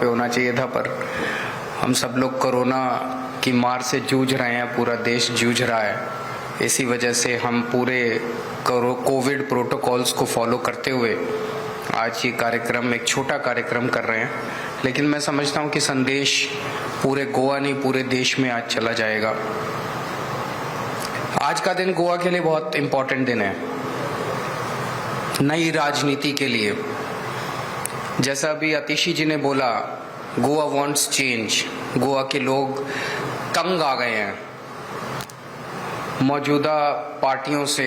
पे होना चाहिए था, पर हम सब लोग कोरोना की मार से जूझ रहे हैं, पूरा देश जूझ रहा है। इसी वजह से हम पूरे कोविड प्रोटोकॉल्स को फॉलो करते हुए आज ये कार्यक्रम, एक छोटा कार्यक्रम कर रहे हैं, लेकिन मैं समझता हूँ कि संदेश पूरे गोवा नहीं, पूरे देश में आज चला जाएगा। आज का दिन गोवा के लिए बहुत इंपॉर्टेंट दिन है, नई राजनीति के लिए। जैसा अभी अतिशी जी ने बोला, गोवा वांट्स चेंज। गोवा के लोग तंग आ गए हैं मौजूदा पार्टियों से,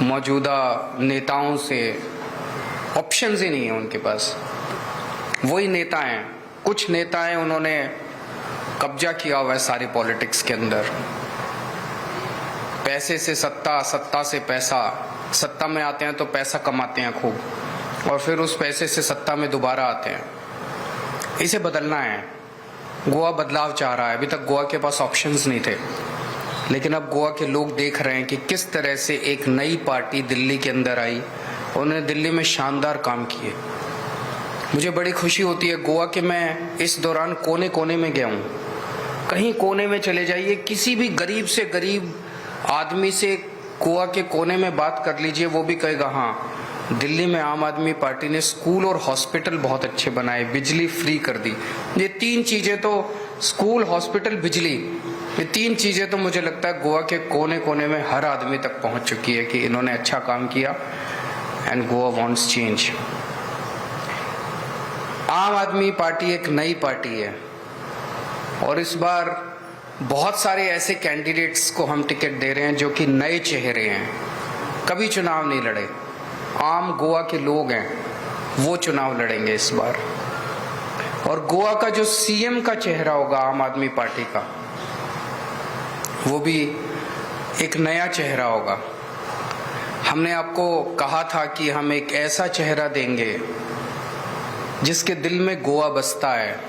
मौजूदा नेताओं से। ऑप्शंस ही नहीं है उनके पास। वही नेता हैं, कुछ नेता हैं, उन्होंने कब्जा किया हुआ है सारी पॉलिटिक्स के अंदर। पैसे से सत्ता, सत्ता से पैसा। सत्ता में आते हैं तो पैसा कमाते हैं खूब, और फिर उस पैसे से सत्ता में दोबारा आते हैं। इसे बदलना है। गोवा बदलाव चाह रहा है। अभी तक गोवा के पास ऑप्शंस नहीं थे, लेकिन अब गोवा के लोग देख रहे हैं कि किस तरह से एक नई पार्टी दिल्ली के अंदर आई। उन्होंने दिल्ली में शानदार काम किए। मुझे बड़ी खुशी होती है गोवा के, मैं इस दौरान कोने कोने में गया हूँ। कहीं कोने में चले जाइए, किसी भी गरीब से गरीब आदमी से गोवा के कोने में बात कर लीजिए, वो भी कहेगा हाँ, दिल्ली में आम आदमी पार्टी ने स्कूल और हॉस्पिटल बहुत अच्छे बनाए, बिजली फ्री कर दी। ये तीन चीजें तो, स्कूल, हॉस्पिटल, बिजली, ये तीन चीजें तो मुझे लगता है गोवा के कोने कोने में हर आदमी तक पहुंच चुकी है कि इन्होंने अच्छा काम किया। And Goa wants change. आम आदमी पार्टी एक नई पार्टी है, और इस बार बहुत सारे ऐसे कैंडिडेट्स को हम टिकट दे रहे हैं जो कि नए चेहरे हैं, कभी चुनाव नहीं लड़े। आम गोवा के लोग हैं, वो चुनाव लड़ेंगे इस बार। और गोवा का जो सीएम का चेहरा होगा आम आदमी पार्टी का, वो भी एक नया चेहरा होगा। हमने आपको कहा था कि हम एक ऐसा चेहरा देंगे जिसके दिल में गोवा बसता है,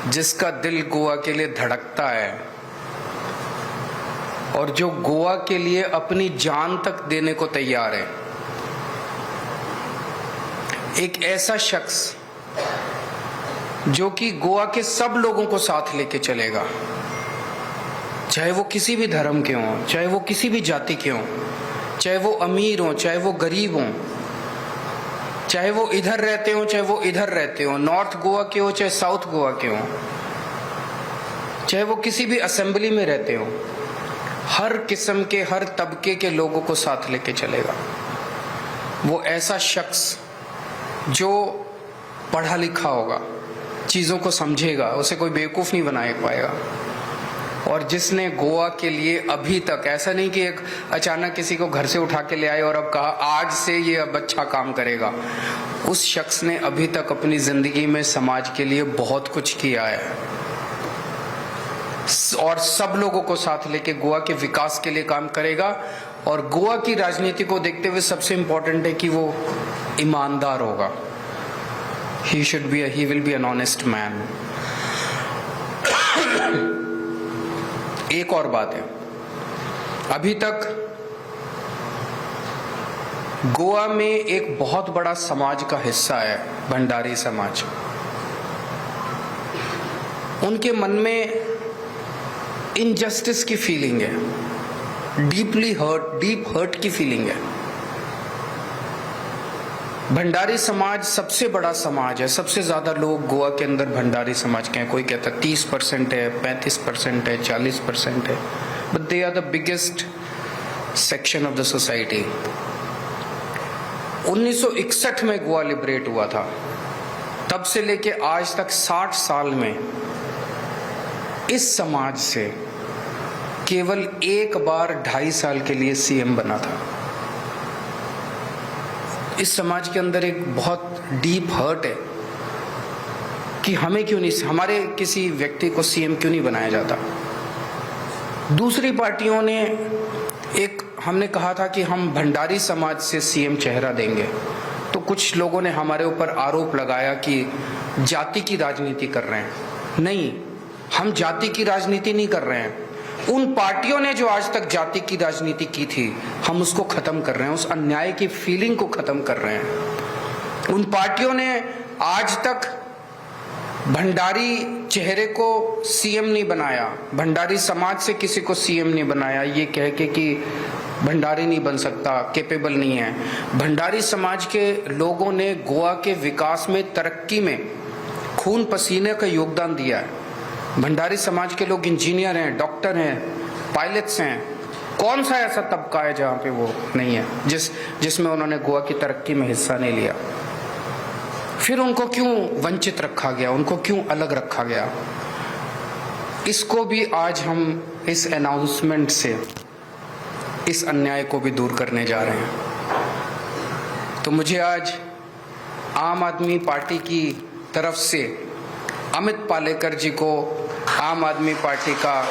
जिसका दिल गोवा के लिए धड़कता है, और जो गोवा के लिए अपनी जान तक देने को तैयार है। एक ऐसा शख्स जो कि गोवा के सब लोगों को साथ लेके चलेगा, चाहे वो किसी भी धर्म के हों, चाहे वो किसी भी जाति के हों, चाहे वो अमीर हों, चाहे वो गरीब हों, चाहे वो इधर रहते हो, चाहे वो इधर रहते हो, नॉर्थ गोवा के हो, चाहे साउथ गोवा के हो, चाहे वो किसी भी असेंबली में रहते हो, हर किस्म के, हर तबके के लोगों को साथ लेके चलेगा। वो ऐसा शख्स जो पढ़ा लिखा होगा, चीजों को समझेगा, उसे कोई बेवकूफ नहीं बना पाएगा, और जिसने गोवा के लिए अभी तक, ऐसा नहीं कि एक अचानक किसी को घर से उठा के ले आए और अब कहा आज से ये अब अच्छा काम करेगा। उस शख्स ने अभी तक अपनी जिंदगी में समाज के लिए बहुत कुछ किया है, और सब लोगों को साथ लेके गोवा के विकास के लिए काम करेगा। और गोवा की राजनीति को देखते हुए सबसे इंपॉर्टेंट है कि वो ईमानदार होगा। he will be an honest man। एक और बात है, अभी तक गोवा में एक बहुत बड़ा समाज का हिस्सा है भंडारी समाज। उनके मन में इनजस्टिस की फीलिंग है, डीप हर्ट की फीलिंग है। भंडारी समाज सबसे बड़ा समाज है, सबसे ज्यादा लोग गोवा के अंदर भंडारी समाज के हैं। कोई कहता 30% है, 35% है, 40% है, but they are the biggest section of the society. 1961 में गोवा लिबरेट हुआ था, तब से लेके आज तक 60 साल में इस समाज से केवल एक बार 2.5 साल के लिए सीएम बना था। इस समाज के अंदर एक बहुत डीप हर्ट है कि हमें क्यों नहीं, हमारे किसी व्यक्ति को सीएम क्यों नहीं बनाया जाता। दूसरी पार्टियों ने हमने कहा था कि हम भंडारी समाज से सीएम चेहरा देंगे, तो कुछ लोगों ने हमारे ऊपर आरोप लगाया कि जाति की राजनीति कर रहे हैं। नहीं, हम जाति की राजनीति नहीं कर रहे हैं। उन पार्टियों ने जो आज तक जाति की राजनीति की थी, हम उसको खत्म कर रहे हैं, उस अन्याय की फीलिंग को खत्म कर रहे हैं। उन पार्टियों ने आज तक भंडारी चेहरे को सीएम नहीं बनाया, भंडारी समाज से किसी को सीएम नहीं बनाया ये कह के कि भंडारी नहीं बन सकता, कैपेबल नहीं है। भंडारी समाज के लोगों ने गोवा के विकास में, तरक्की में खून पसीने का योगदान दिया है। भंडारी समाज के लोग इंजीनियर हैं, डॉक्टर हैं, पायलट्स हैं। कौन सा ऐसा तबका है जहां पे वो नहीं है, जिसमें उन्होंने गोवा की तरक्की में हिस्सा नहीं लिया? फिर उनको क्यों वंचित रखा गया, उनको क्यों अलग रखा गया? इसको भी आज हम इस अनाउंसमेंट से, इस अन्याय को भी दूर करने जा रहे हैं। तो मुझे आज आम आदमी पार्टी की तरफ से अमित पालेकर जी को आम आदमी पार्टी का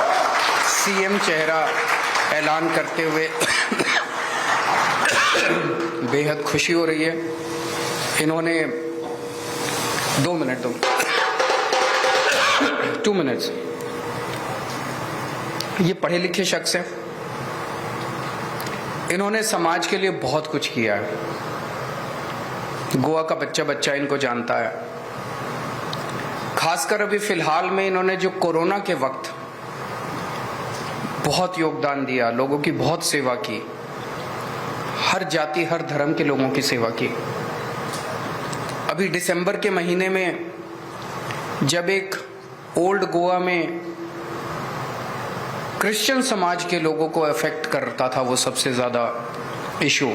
सीएम चेहरा ऐलान करते हुए बेहद खुशी हो रही है। इन्होंने 2 मिनट ये पढ़े लिखे शख्स हैं, इन्होंने समाज के लिए बहुत कुछ किया है। गोवा का बच्चा बच्चा इनको जानता है। खासकर अभी फिलहाल में इन्होंने जो कोरोना के वक्त बहुत योगदान दिया, लोगों की बहुत सेवा की, हर जाति हर धर्म के लोगों की सेवा की। अभी दिसंबर के महीने में जब एक ओल्ड गोवा में क्रिश्चियन समाज के लोगों को अफेक्ट करता था वो सबसे ज्यादा इशू,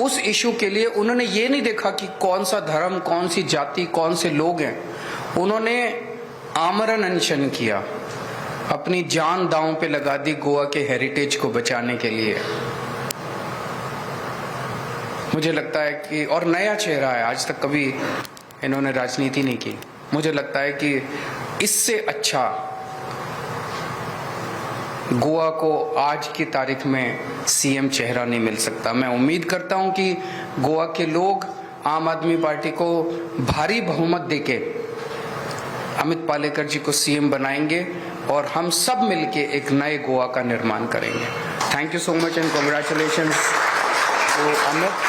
उस इशू के लिए उन्होंने ये नहीं देखा कि कौन सा धर्म, कौन सी जाति, कौन से लोग हैं। उन्होंने आमरण अनशन किया, अपनी जान दांव पे लगा दी गोवा के हेरिटेज को बचाने के लिए। मुझे लगता है कि, और नया चेहरा है, आज तक कभी इन्होंने राजनीति नहीं की। मुझे लगता है कि इससे अच्छा गोवा को आज की तारीख में सीएम चेहरा नहीं मिल सकता। मैं उम्मीद करता हूं कि गोवा के लोग आम आदमी पार्टी को भारी बहुमत देके अमित पालेकर जी को सीएम बनाएंगे और हम सब मिलके एक नए गोवा का निर्माण करेंगे। Thank you so much and congratulations to Amit.